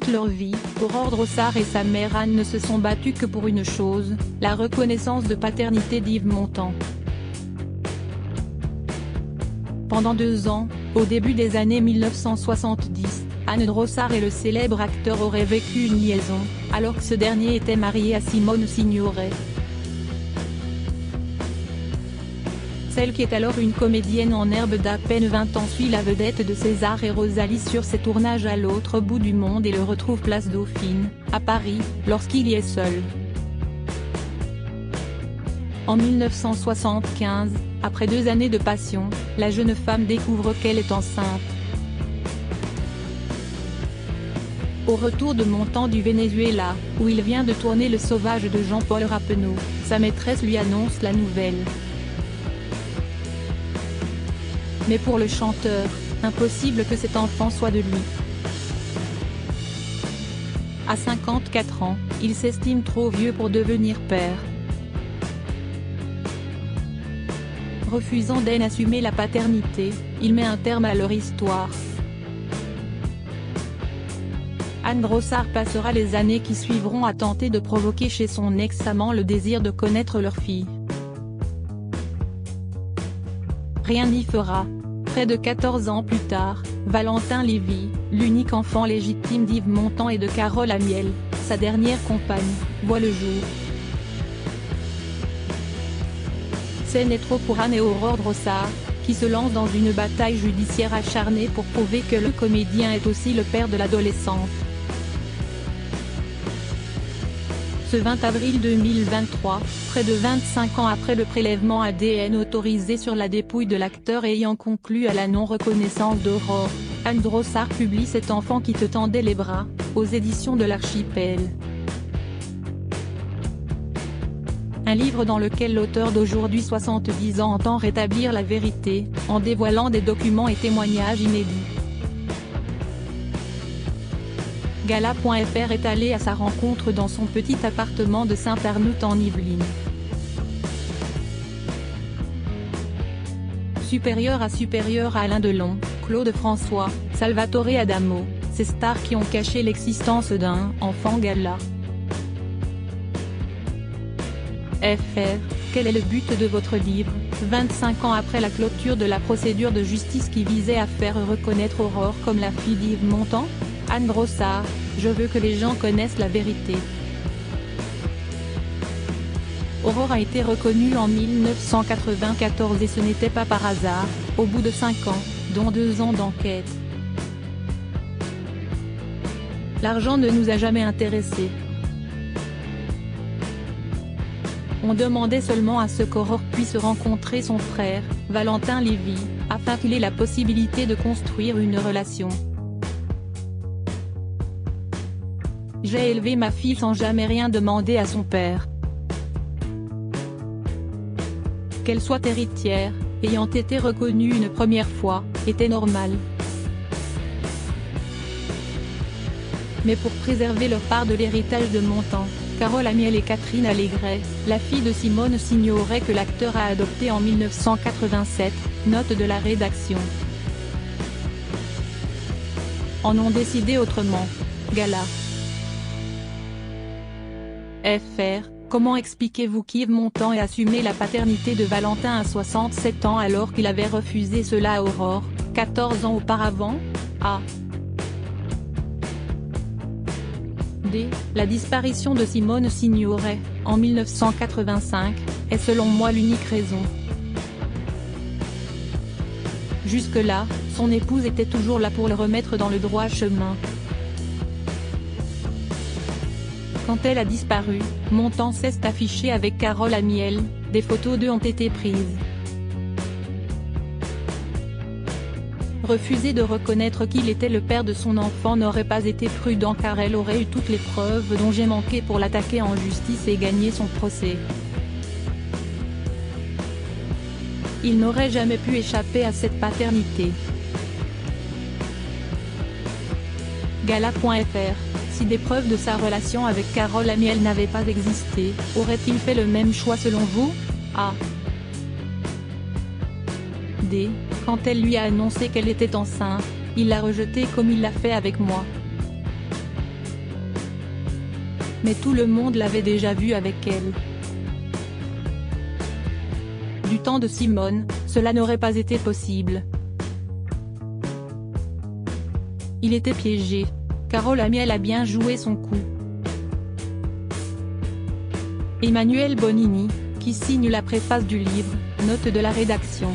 toute leur vie, Aurore Drossard et sa mère Anne ne se sont battus que pour une chose, la reconnaissance de paternité d'Yves Montand. Pendant 2 ans, au début des années 1970, Anne Drossard et le célèbre acteur auraient vécu une liaison, alors que ce dernier était marié à Simone Signoret. Celle qui est alors une comédienne en herbe d'à peine 20 ans suit la vedette de César et Rosalie sur ses tournages à l'autre bout du monde et le retrouve place Dauphine, à Paris, lorsqu'il y est seul. En 1975, après 2 années de passion, la jeune femme découvre qu'elle est enceinte. Au retour de Montand du Venezuela, où il vient de tourner Le Sauvage de Jean-Paul Rappeneau, sa maîtresse lui annonce la nouvelle. Mais pour le chanteur, impossible que cet enfant soit de lui. À 54 ans, il s'estime trop vieux pour devenir père. Refusant d'assumer la paternité, il met un terme à leur histoire. Anne Drossard passera les années qui suivront à tenter de provoquer chez son ex-amant le désir de connaître leur fille. Rien n'y fera. Près de 14 ans plus tard, Valentin Lévy, l'unique enfant légitime d'Yves Montand et de Carole Amiel, sa dernière compagne, voit le jour. Ce n'est trop pour Anne et Aurore Drossard, qui se lancent dans une bataille judiciaire acharnée pour prouver que le comédien est aussi le père de l'adolescente. Ce 20 avril 2023, près de 25 ans après le prélèvement ADN autorisé sur la dépouille de l'acteur ayant conclu à la non-reconnaissance d'Aurore, Anne Drossard publie Cet enfant qui te tendait les bras, aux éditions de l'Archipel. Un livre dans lequel l'auteur d'aujourd'hui 70 ans entend rétablir la vérité, en dévoilant des documents et témoignages inédits. Gala.fr est allé à sa rencontre dans son petit appartement de Saint-Arnoult en Yvelines. Supérieur à Alain Delon, Claude François, Salvatore Adamo, ces stars qui ont caché l'existence d'un « enfant gala ». FR, quel est le but de votre livre, 25 ans après la clôture de la procédure de justice qui visait à faire reconnaître Aurore comme la fille d'Yves Montand? Anne Drossard, je veux que les gens connaissent la vérité. Aurore a été reconnue en 1994 et ce n'était pas par hasard, au bout de 5 ans, dont 2 ans d'enquête. L'argent ne nous a jamais intéressés. On demandait seulement à ce qu'Aurore puisse rencontrer son frère, Valentin Lévy, afin qu'il ait la possibilité de construire une relation. J'ai élevé ma fille sans jamais rien demander à son père. Qu'elle soit héritière, ayant été reconnue une première fois, était normal. Mais pour préserver leur part de l'héritage de Montand, Carole Amiel et Catherine Allégret, la fille de Simone Signoret que l'acteur a adoptée en 1987, note de la rédaction, en ont décidé autrement. Gala. FR, comment expliquez-vous qu'Yves Montand ait assumé la paternité de Valentin à 67 ans alors qu'il avait refusé cela à Aurore, 14 ans auparavant? A. D. La disparition de Simone Signoret, en 1985, est selon moi l'unique raison. Jusque-là, son épouse était toujours là pour le remettre dans le droit chemin. Quand elle a disparu, Montand s'est affiché avec Carole Amiel, des photos d'eux ont été prises. Refuser de reconnaître qu'il était le père de son enfant n'aurait pas été prudent car elle aurait eu toutes les preuves dont j'ai manqué pour l'attaquer en justice et gagner son procès. Il n'aurait jamais pu échapper à cette paternité. Gala.fr, si des preuves de sa relation avec Carole Amiel n'avaient pas existé, aurait-il fait le même choix selon vous? A. D. Quand elle lui a annoncé qu'elle était enceinte, il l'a rejetée comme il l'a fait avec moi. Mais tout le monde l'avait déjà vue avec elle. Du temps de Simone, cela n'aurait pas été possible. Il était piégé. Carole Amiel a bien joué son coup. Emmanuel Bonini, qui signe la préface du livre, note de la rédaction,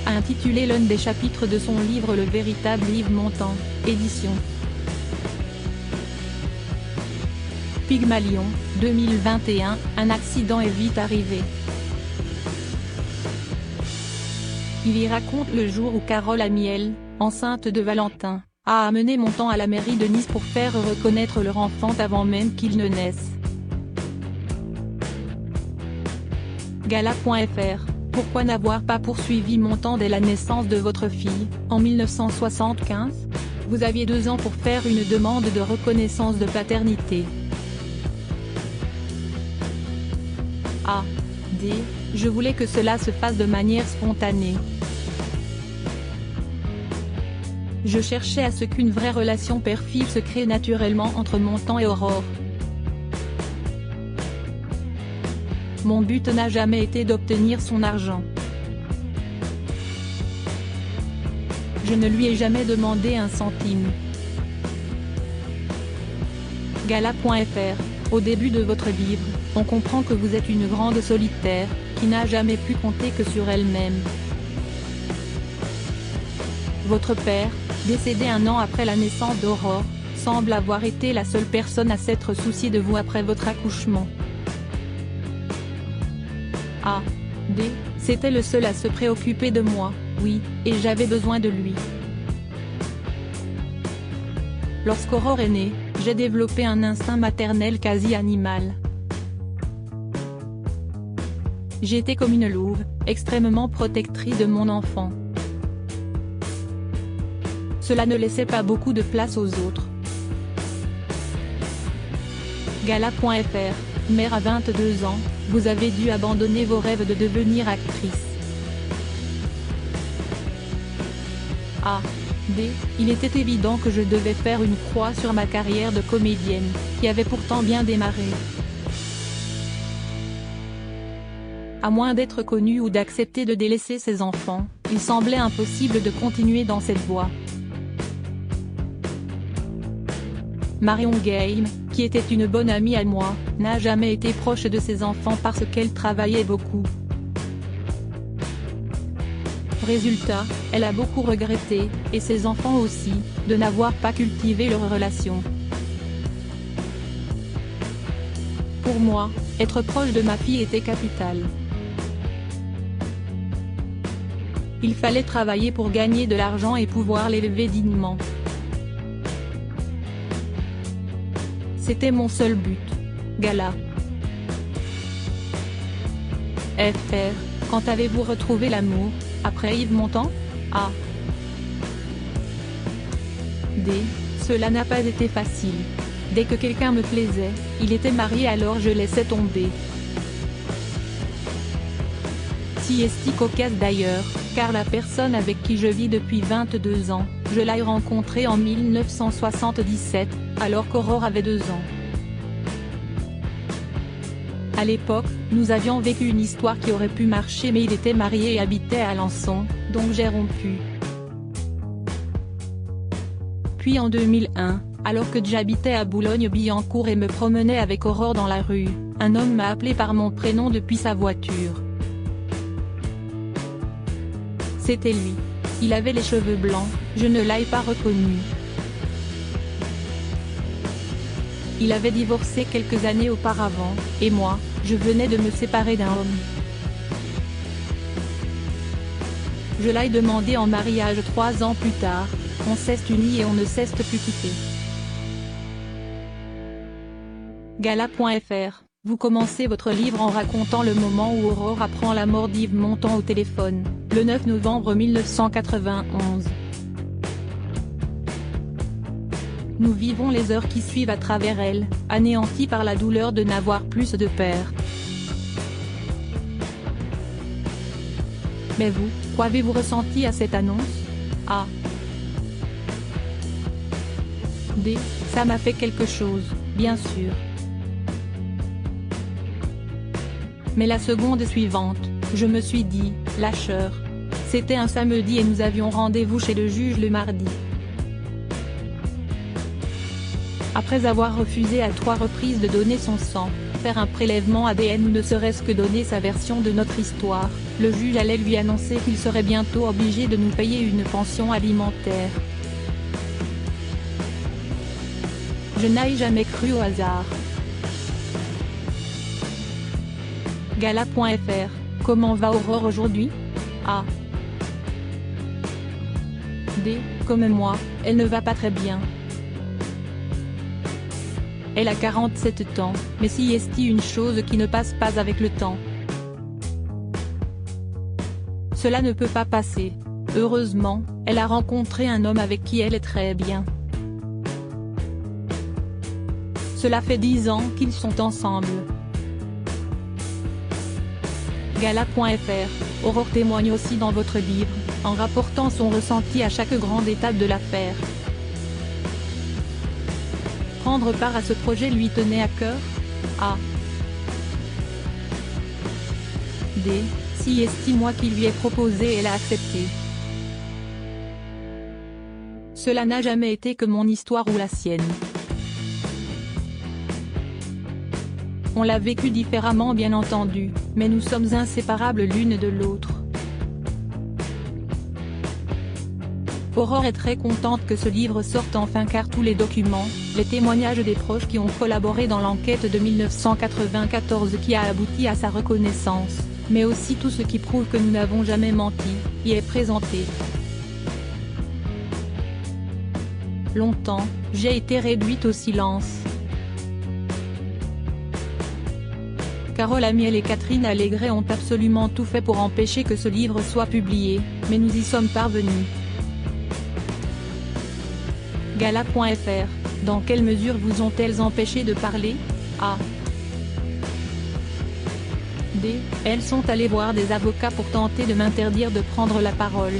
a intitulé l'un des chapitres de son livre Le véritable Yves Montand, édition Pygmalion, 2021, un accident est vite arrivé. Il y raconte le jour où Carole Amiel, enceinte de Valentin, a amené Montand à la mairie de Nice pour faire reconnaître leur enfant avant même qu'il ne naisse. Gala.fr, pourquoi n'avoir pas poursuivi Montand dès la naissance de votre fille, en 1975 ? Vous aviez 2 ans pour faire une demande de reconnaissance de paternité. A. D. Je voulais que cela se fasse de manière spontanée. Je cherchais à ce qu'une vraie relation père-fille se crée naturellement entre Montand et Aurore. Mon but n'a jamais été d'obtenir son argent. Je ne lui ai jamais demandé un centime. Gala.fr, au début de votre livre, on comprend que vous êtes une grande solitaire, qui n'a jamais pu compter que sur elle-même. Votre père, décédé 1 an après la naissance d'Aurore, semble avoir été la seule personne à s'être souciée de vous après votre accouchement. A. D. C'était le seul à se préoccuper de moi, oui, et j'avais besoin de lui. Lorsqu'Aurore est née, j'ai développé un instinct maternel quasi animal. J'étais comme une louve, extrêmement protectrice de mon enfant. Cela ne laissait pas beaucoup de place aux autres. Gala.fr, mère à 22 ans, vous avez dû abandonner vos rêves de devenir actrice. A. D. Il était évident que je devais faire une croix sur ma carrière de comédienne, qui avait pourtant bien démarré. À moins d'être connue ou d'accepter de délaisser ses enfants, il semblait impossible de continuer dans cette voie. Marion Game, qui était une bonne amie à moi, n'a jamais été proche de ses enfants parce qu'elle travaillait beaucoup. Résultat, elle a beaucoup regretté, et ses enfants aussi, de n'avoir pas cultivé leur relation. Pour moi, être proche de ma fille était capital. Il fallait travailler pour gagner de l'argent et pouvoir l'élever dignement. C'était mon seul but. Gala. FR, quand avez-vous retrouvé l'amour, après Yves Montand? A. D. Cela n'a pas été facile. Dès que quelqu'un me plaisait, il était marié alors je laissais tomber. Si est-ce cocasse d'ailleurs, car la personne avec qui je vis depuis 22 ans, je l'ai rencontrée en 1977, alors qu'Aurore avait 2 ans. À l'époque, nous avions vécu une histoire qui aurait pu marcher mais il était marié et habitait à Alençon, donc j'ai rompu. Puis en 2001, alors que j'habitais à Boulogne-Billancourt et me promenais avec Aurore dans la rue, un homme m'a appelé par mon prénom depuis sa voiture. C'était lui. Il avait les cheveux blancs, je ne l'ai pas reconnu. Il avait divorcé quelques années auparavant, et moi, je venais de me séparer d'un homme. Je l'ai demandé en mariage 3 ans plus tard, on s'est unis et on ne s'est plus quitté. Gala.fr, vous commencez votre livre en racontant le moment où Aurore apprend la mort d'Yves Montand au téléphone, le 9 novembre 1991. Nous vivons les heures qui suivent à travers elle, anéantis par la douleur de n'avoir plus de père. Mais vous, qu'avez-vous ressenti à cette annonce? A. D. Ça m'a fait quelque chose, bien sûr. Mais la seconde suivante, je me suis dit, lâcheur. C'était un samedi et nous avions rendez-vous chez le juge le mardi. Après avoir refusé à 3 reprises de donner son sang, faire un prélèvement ADN ou ne serait-ce que donner sa version de notre histoire, le juge allait lui annoncer qu'il serait bientôt obligé de nous payer une pension alimentaire. Je n'ai jamais cru au hasard. Gala.fr, comment va Aurore aujourd'hui? A. D. Comme moi, elle ne va pas très bien. Elle a 47 ans, mais si est-il une chose qui ne passe pas avec le temps. Cela ne peut pas passer. Heureusement, elle a rencontré un homme avec qui elle est très bien. Cela fait 10 ans qu'ils sont ensemble. Gala.fr, Aurore témoigne aussi dans votre livre, en rapportant son ressenti à chaque grande étape de l'affaire. Prendre part à ce projet lui tenait à cœur? A. D. Si est-il moi qui lui ai proposé et elle a accepté. Cela n'a jamais été que mon histoire ou la sienne. On l'a vécu différemment bien entendu, mais nous sommes inséparables l'une de l'autre. Aurore est très contente que ce livre sorte enfin car tous les documents, les témoignages des proches qui ont collaboré dans l'enquête de 1994 qui a abouti à sa reconnaissance, mais aussi tout ce qui prouve que nous n'avons jamais menti, y est présenté. Longtemps, j'ai été réduite au silence. Carole Amiel et Catherine Allégret ont absolument tout fait pour empêcher que ce livre soit publié, mais nous y sommes parvenus. Gala.fr, dans quelle mesure vous ont-elles empêché de parler? A. D. Elles sont allées voir des avocats pour tenter de m'interdire de prendre la parole.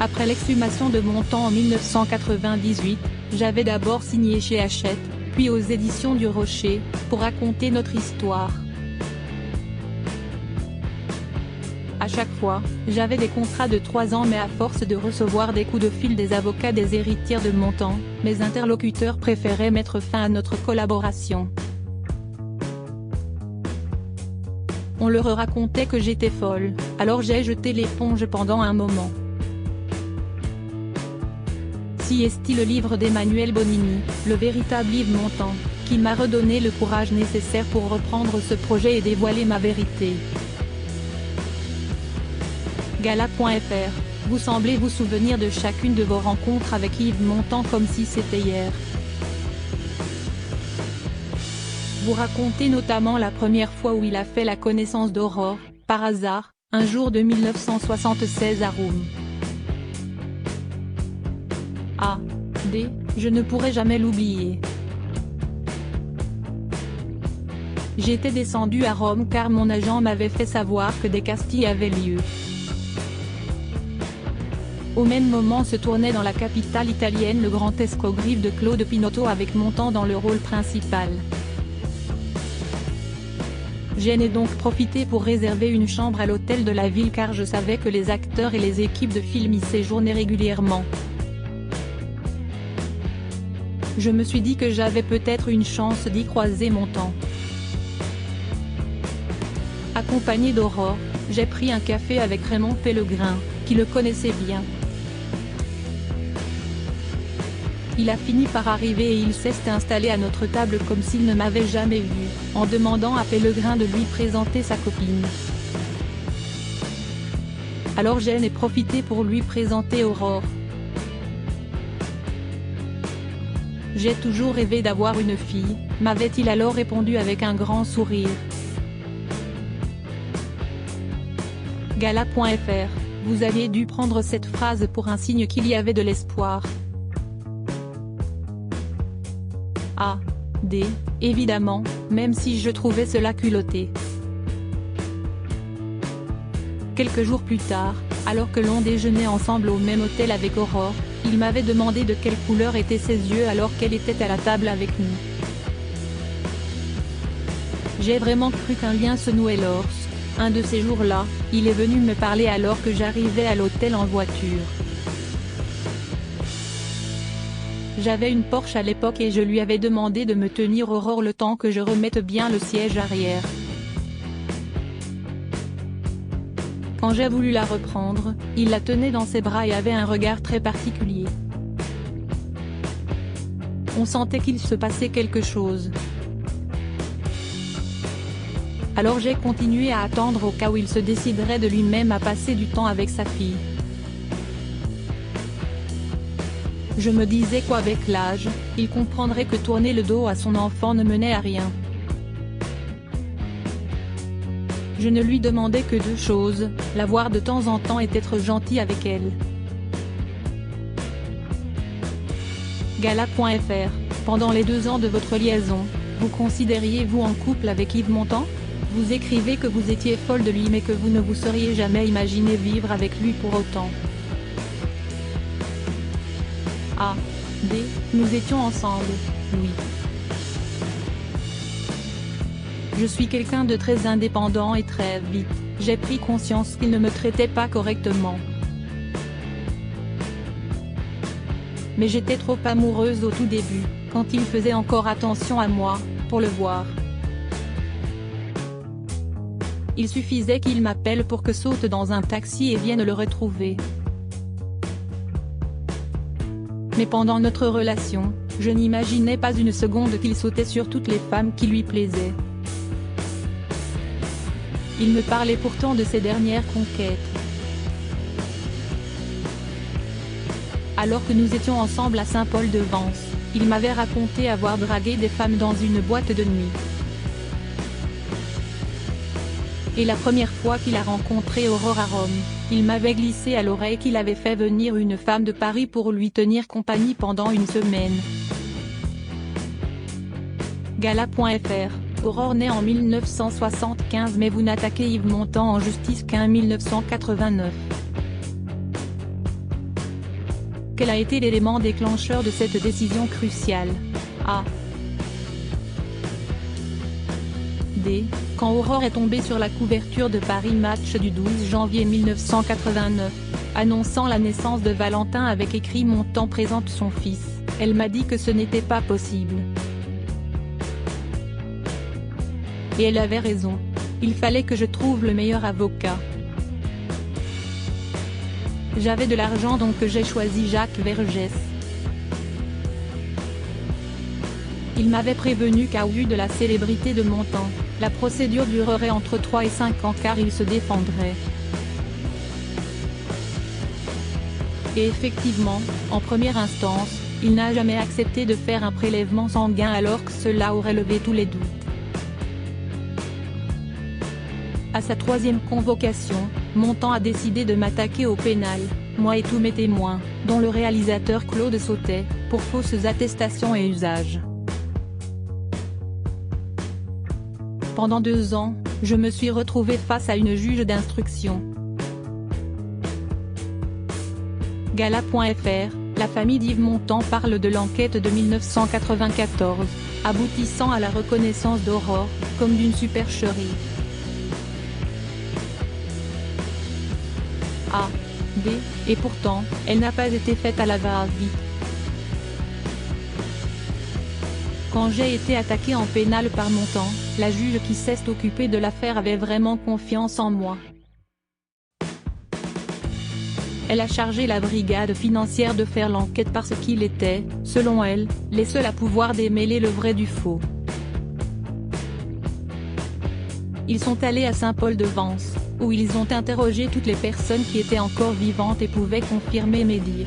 Après l'exhumation de mon temps en 1998, j'avais d'abord signé chez Hachette, puis aux éditions du Rocher, pour raconter notre histoire. À chaque fois, j'avais des contrats de 3 ans mais à force de recevoir des coups de fil des avocats des héritières de mon temps, mes interlocuteurs préféraient mettre fin à notre collaboration. On leur racontait que j'étais folle, alors j'ai jeté l'éponge pendant un moment. Si est-il le livre d'Emmanuel Bonini, le véritable Yves Montand, qui m'a redonné le courage nécessaire pour reprendre ce projet et dévoiler ma vérité. Gala.fr, vous semblez vous souvenir de chacune de vos rencontres avec Yves Montand comme si c'était hier. Vous racontez notamment la première fois où il a fait la connaissance d'Aurore, par hasard, un jour de 1976 à Roum. A. D. Je ne pourrai jamais l'oublier. J'étais descendu à Rome car mon agent m'avait fait savoir que des castings avaient lieu. Au même moment se tournait dans la capitale italienne le grand escogriffe de Claude Pinotto avec Montand dans le rôle principal. J'en ai donc profité pour réserver une chambre à l'hôtel de la ville car je savais que les acteurs et les équipes de film y séjournaient régulièrement. Je me suis dit que j'avais peut-être une chance d'y croiser Montand. Accompagné d'Aurore, j'ai pris un café avec Raymond Pellegrin, qui le connaissait bien. Il a fini par arriver et il s'est installé à notre table comme s'il ne m'avait jamais vu, en demandant à Pellegrin de lui présenter sa copine. Alors j'en ai profité pour lui présenter Aurore. J'ai toujours rêvé d'avoir une fille, m'avait-il alors répondu avec un grand sourire. Gala.fr, vous aviez dû prendre cette phrase pour un signe qu'il y avait de l'espoir. A. D. Évidemment, même si je trouvais cela culotté. Quelques jours plus tard, alors que l'on déjeunait ensemble au même hôtel avec Aurore, Il m'avait demandé de quelle couleur étaient ses yeux alors qu'elle était à la table avec nous. J'ai vraiment cru qu'un lien se nouait lorsque, un de ces jours-là, il est venu me parler alors que j'arrivais à l'hôtel en voiture. J'avais une Porsche à l'époque et je lui avais demandé de me tenir Aurore le temps que je remette bien le siège arrière. Quand j'ai voulu la reprendre, il la tenait dans ses bras et avait un regard très particulier. On sentait qu'il se passait quelque chose. Alors j'ai continué à attendre au cas où il se déciderait de lui-même à passer du temps avec sa fille. Je me disais qu'avec l'âge, il comprendrait que tourner le dos à son enfant ne menait à rien. Je ne lui demandais que deux choses, la voir de temps en temps et être gentil avec elle. Gala.fr, pendant les 2 ans de votre liaison, vous considériez-vous en couple avec Yves Montand? Vous écrivez que vous étiez folle de lui mais que vous ne vous seriez jamais imaginé vivre avec lui pour autant. A. D. Nous étions ensemble, oui. Je suis quelqu'un de très indépendant et très vite, j'ai pris conscience qu'il ne me traitait pas correctement. Mais j'étais trop amoureuse au tout début, quand il faisait encore attention à moi, pour le voir. Il suffisait qu'il m'appelle pour que saute dans un taxi et vienne le retrouver. Mais pendant notre relation, je n'imaginais pas une seconde qu'il sautait sur toutes les femmes qui lui plaisaient. Il me parlait pourtant de ses dernières conquêtes. Alors que nous étions ensemble à Saint-Paul-de-Vence, il m'avait raconté avoir dragué des femmes dans une boîte de nuit. Et la première fois qu'il a rencontré Aurore à Rome, il m'avait glissé à l'oreille qu'il avait fait venir une femme de Paris pour lui tenir compagnie pendant une semaine. Gala.fr, Aurore naît en 1975 mais vous n'attaquez Yves Montand en justice qu'en 1989. Quel a été l'élément déclencheur de cette décision cruciale? A. D. Quand Aurore est tombée sur la couverture de Paris Match du 12 janvier 1989, annonçant la naissance de Valentin avec écrit Montand présente son fils, elle m'a dit que ce n'était pas possible. Et elle avait raison. Il fallait que je trouve le meilleur avocat. J'avais de l'argent donc j'ai choisi Jacques Vergès. Il m'avait prévenu qu'à vue de la célébrité de Montand, la procédure durerait entre 3 et 5 ans car il se défendrait. Et effectivement, en première instance, il n'a jamais accepté de faire un prélèvement sanguin alors que cela aurait levé tous les doutes. À sa 3e convocation, Montand a décidé de m'attaquer au pénal, moi et tous mes témoins, dont le réalisateur Claude Sautet, pour fausses attestations et usages. Pendant 2 ans, je me suis retrouvée face à une juge d'instruction. Gala.fr, la famille d'Yves Montand parle de l'enquête de 1994, aboutissant à la reconnaissance d'Aurore, comme d'une supercherie. A. D. Et pourtant, elle n'a pas été faite à la va-vite. Quand j'ai été attaquée en pénal par Montand, la juge qui s'est occupée de l'affaire avait vraiment confiance en moi. Elle a chargé la brigade financière de faire l'enquête parce qu'il était, selon elle, les seuls à pouvoir démêler le vrai du faux. Ils sont allés à Saint-Paul-de-Vence, où ils ont interrogé toutes les personnes qui étaient encore vivantes et pouvaient confirmer mes dires.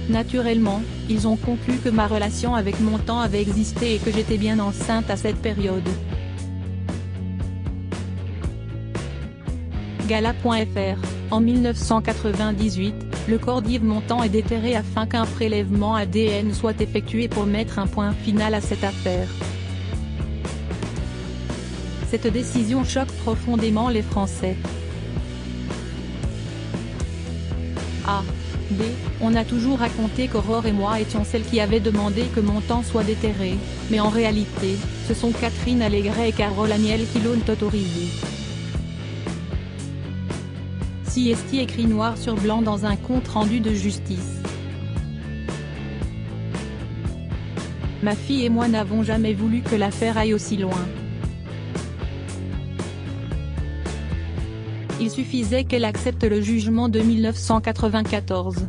Naturellement, ils ont conclu que ma relation avec Montand avait existé et que j'étais bien enceinte à cette période. Gala.fr, en 1998, le corps d'Yves Montand est déterré afin qu'un prélèvement ADN soit effectué pour mettre un point final à cette affaire. Cette décision choque profondément les Français. A. B. On a toujours raconté qu'Aurore et moi étions celles qui avaient demandé que Montand soit déterré, mais en réalité, ce sont Catherine Allégret et Carole Aniel qui l'ont autorisé. Si est écrit noir sur blanc dans un compte rendu de justice. Ma fille et moi n'avons jamais voulu que l'affaire aille aussi loin. Il suffisait qu'elle accepte le jugement de 1994.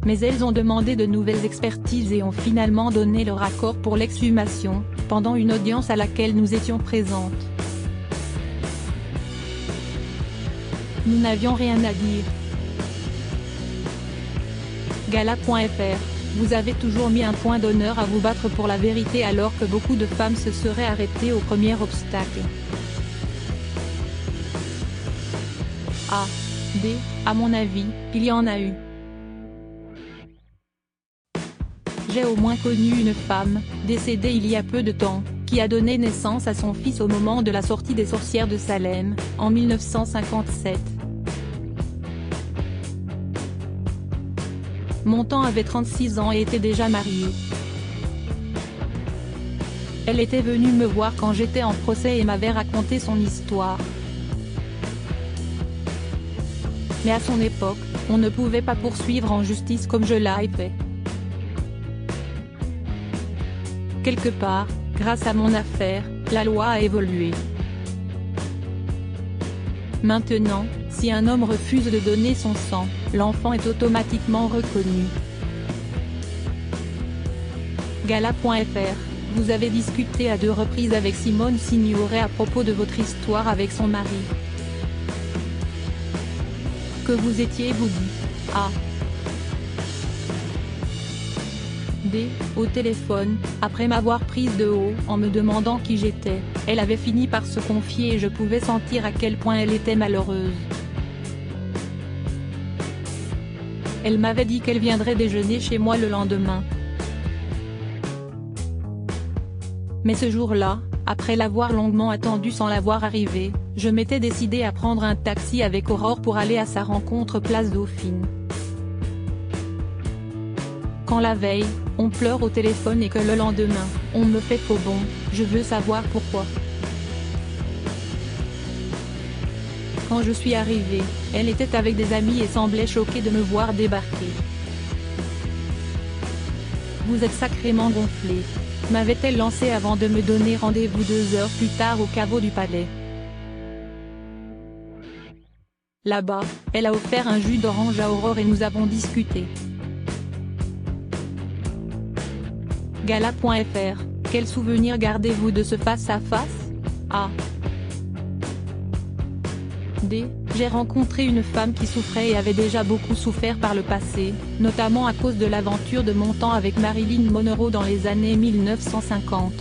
Mais elles ont demandé de nouvelles expertises et ont finalement donné leur accord pour l'exhumation, pendant une audience à laquelle nous étions présentes. Nous n'avions rien à dire. Gala.fr, vous avez toujours mis un point d'honneur à vous battre pour la vérité alors que beaucoup de femmes se seraient arrêtées au premier obstacle. A. B. À mon avis, il y en a eu. J'ai au moins connu une femme, décédée il y a peu de temps, qui a donné naissance à son fils au moment de la sortie des Sorcières de Salem, en 1957. Montand avait 36 ans et était déjà marié. Elle était venue me voir quand j'étais en procès et m'avait raconté son histoire. Mais à son époque, on ne pouvait pas poursuivre en justice comme je l'ai fait. Quelque part, grâce à mon affaire, la loi a évolué. Maintenant, si un homme refuse de donner son sang, l'enfant est automatiquement reconnu. Gala.fr, vous avez discuté à 2 reprises avec Simone Signoret à propos de votre histoire avec son mari. Que vous étiez vous dit. A. B. Au téléphone, après m'avoir prise de haut en me demandant qui j'étais, elle avait fini par se confier et je pouvais sentir à quel point elle était malheureuse. Elle m'avait dit qu'elle viendrait déjeuner chez moi le lendemain. Mais ce jour-là, après l'avoir longuement attendue sans la voir arriver, je m'étais décidée à prendre un taxi avec Aurore pour aller à sa rencontre place Dauphine. Quand la veille, on pleure au téléphone et que le lendemain, on me fait faux bond, je veux savoir pourquoi. Quand je suis arrivée, elle était avec des amis et semblait choquée de me voir débarquer. Vous êtes sacrément gonflé, m'avait-elle lancé avant de me donner rendez-vous 2 heures plus tard au caveau du palais. Là-bas, elle a offert un jus d'orange à Aurore et nous avons discuté. Gala.fr, quel souvenir gardez-vous de ce face-à-face? A. D. J'ai rencontré une femme qui souffrait et avait déjà beaucoup souffert par le passé, notamment à cause de l'aventure de Montand avec Marilyn Monroe dans les années 1950.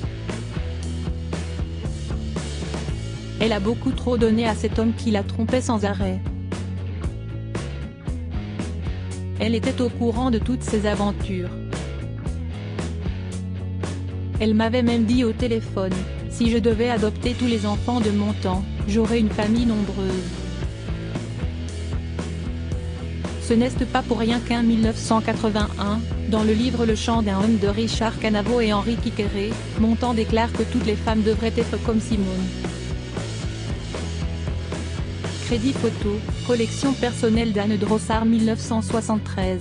Elle a beaucoup trop donné à cet homme qui la trompait sans arrêt. Elle était au courant de toutes ces aventures. Elle m'avait même dit au téléphone, si je devais adopter tous les enfants de Montand, j'aurais une famille nombreuse. Ce n'est pas pour rien qu'en 1981, dans le livre Le chant d'un homme de Richard Canavo et Henri Quiqueré, Montand déclare que toutes les femmes devraient être comme Simone. Crédit photo, collection personnelle d'Anne Drossard 1973.